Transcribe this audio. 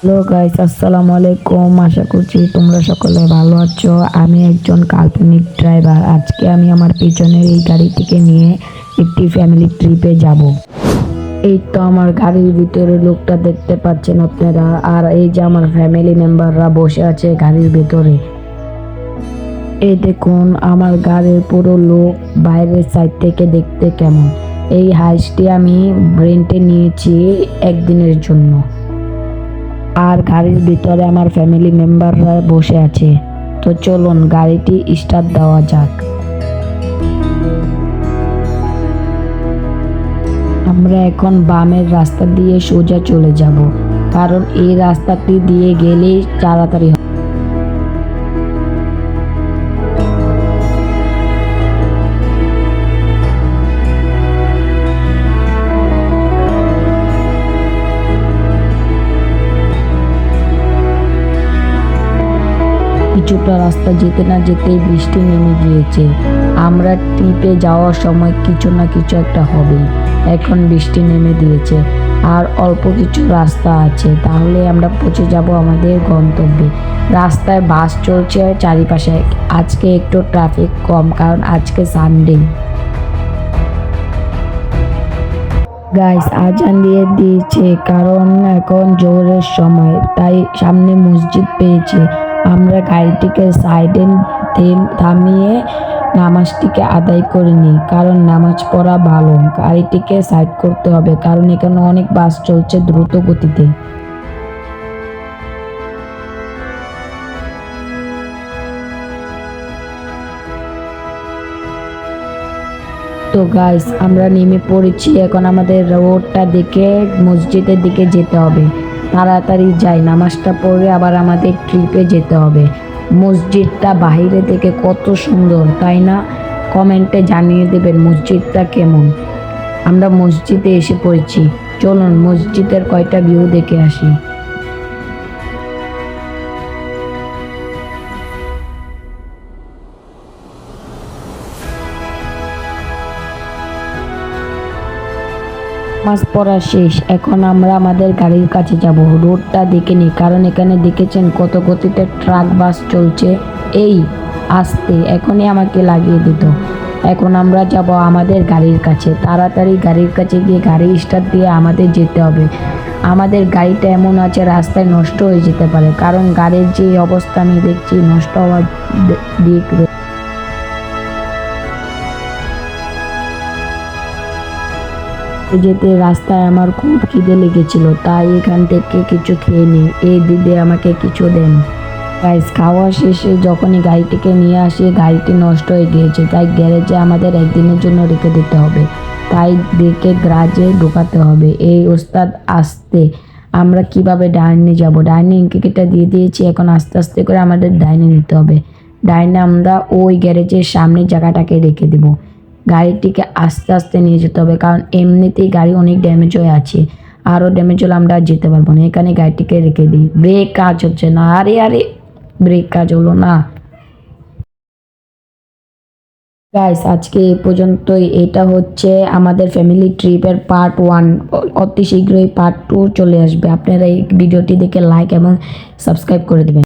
Hello guys, আসসালামু আলাইকুম। আশা করছি তোমরা সকলে ভালো আছো। আমি একজন কাল্পনিক ড্রাইভার। আজকে আমি আমার পিছনের এই গাড়িটিকে নিয়ে একটি ফ্যামিলি ট্রিপে যাব। এই তো আমার গাড়ির ভিতরে লোকটা দেখতে পাচ্ছেন আপনারা, আর এই যে আমার ফ্যামিলি মেম্বাররা বসে আছে গাড়ির ভিতরে। এই দেখুন আমার গাড়ির পুরো লোক বাইরের সাইড থেকে দেখতে কেমন। এই হাইসটি আমি রেন্টে নিয়েছি একদিনের জন্য। আর গাড়ির ভিতরে আমার ফ্যামিলি মেম্বাররা বসে আছে। তো চলুন গাড়িটি স্টার্ট দেওয়া যাক। আমরা এখন বামের রাস্তা দিয়ে সোজা চলে যাব, কারণ এই রাস্তাটি দিয়ে গেলেই তাড়াতাড়ি হবে। কিছুটা রাস্তা যেতে না যেতেই বৃষ্টি নেমে গিয়েছে। আমরা ট্রিপে যাওয়ার সময় কিছু না কিছু একটা হবেই। এখন বৃষ্টি নেমে দিয়েছে, আর অল্প কিছু রাস্তা আছে, তাহলে আমরা পৌঁছে যাব আমাদের গন্তব্যে। রাস্তায় বাস চলছে চারিপাশে। আজকে একটু ট্রাফিক কম, কারণ আজকে সানডে। গাইস, আজান দিয়ে দিয়েছে, কারণ এখন জোহরের সময়, তাই সামনে মসজিদ পেয়েছে। আমরা গাড়িটিকে সাইডে থামিয়ে নামাজটিকে আদায় করে নিই, কারণ নামাজ পড়া ভালো। গাড়িটিকে সাইড করতে হবে, কারণ এখানে অনেক বাস চলছে দ্রুত গতিতে। তো গাইস, আমরা নেমে পড়েছি। এখন আমাদের রোডটা দেখে মসজিদের দিকে যেতে হবে। তাড়াতাড়ি যাই, নামাজটা পড়ে আবার আমাদের ট্রিপে যেতে হবে। মসজিদটা বাহিরে থেকে কত সুন্দর, তাই না? কমেন্টে জানিয়ে দেবেন মসজিদটা কেমন। আমরা মসজিদে এসে পড়েছি। চলুন মসজিদের কয়টা ভিউ দেখে আসি। নামাজ পড়া শেষ, এখন আমরা আমাদের গাড়ির কাছে যাব। রোডটা দেখে নিই, কারণ এখানে দেখেছেন কত গতিতে ট্রাক বাস চলছে। এই আস্তে, এখনই আমাকে লাগিয়ে দিত। এখন আমরা যাব আমাদের গাড়ির কাছে। তাড়াতাড়ি গাড়ির কাছে গিয়ে গাড়ি স্টার্ট দিয়ে আমাদের যেতে হবে। আমাদের গাড়িটা এমন আছে রাস্তায় নষ্ট হয়ে যেতে পারে, কারণ গাড়ির যে অবস্থা আমি দেখছি নষ্ট হওয়ার দিক। যেতে রাস্তায় আমার খুব খিদে লেগেছিল, তাই এখান থেকে কিছু খেয়ে নিই। এই দিদি আমাকে কিছু দেন। গাইস, খাওয়া শেষে যখনই গাড়িটিকে নিয়ে আসি, গাড়িটি নষ্ট হয়ে গিয়েছে, তাই গ্যারেজে আমাদের একদিনের জন্য রেখে দিতে হবে। তাই দেখে গ্যারেজে ঢোকাতে হবে। এই ওস্তাদ আসতে আমরা কিভাবে ডাইনে যাব? ডাইনে ইন্ডিকেটর দিয়ে দিয়েছি, এখন আস্তে আস্তে করে আমাদের ডাইনে নিতে হবে। ডাইনে আমরা ওই গ্যারেজের সামনে জায়গাটাকে রেখে দেবো। গাড়িটিকে আস্তে আস্তে নিয়ে যেতে হবে, কারণ এমনিতেই গাড়ি অনেক ড্যামেজ হয়ে আছে। আরও ড্যামেজ হলে আমরা আর যেতে পারবো না। এখানে গাড়িটিকে রেখে দিই। ব্রেক কাজ হচ্ছে না। আরে আরে, ব্রেক কাজ হলো না। গাইস, আজকে এই পর্যন্তই। এটা হচ্ছে আমাদের ফ্যামিলি ট্রিপের পার্ট 1। অতি শীঘ্রই পার্ট 2 চলে আসবে। আপনারা এই ভিডিওটি দেখে লাইক এবং সাবস্ক্রাইব করে দেবেন।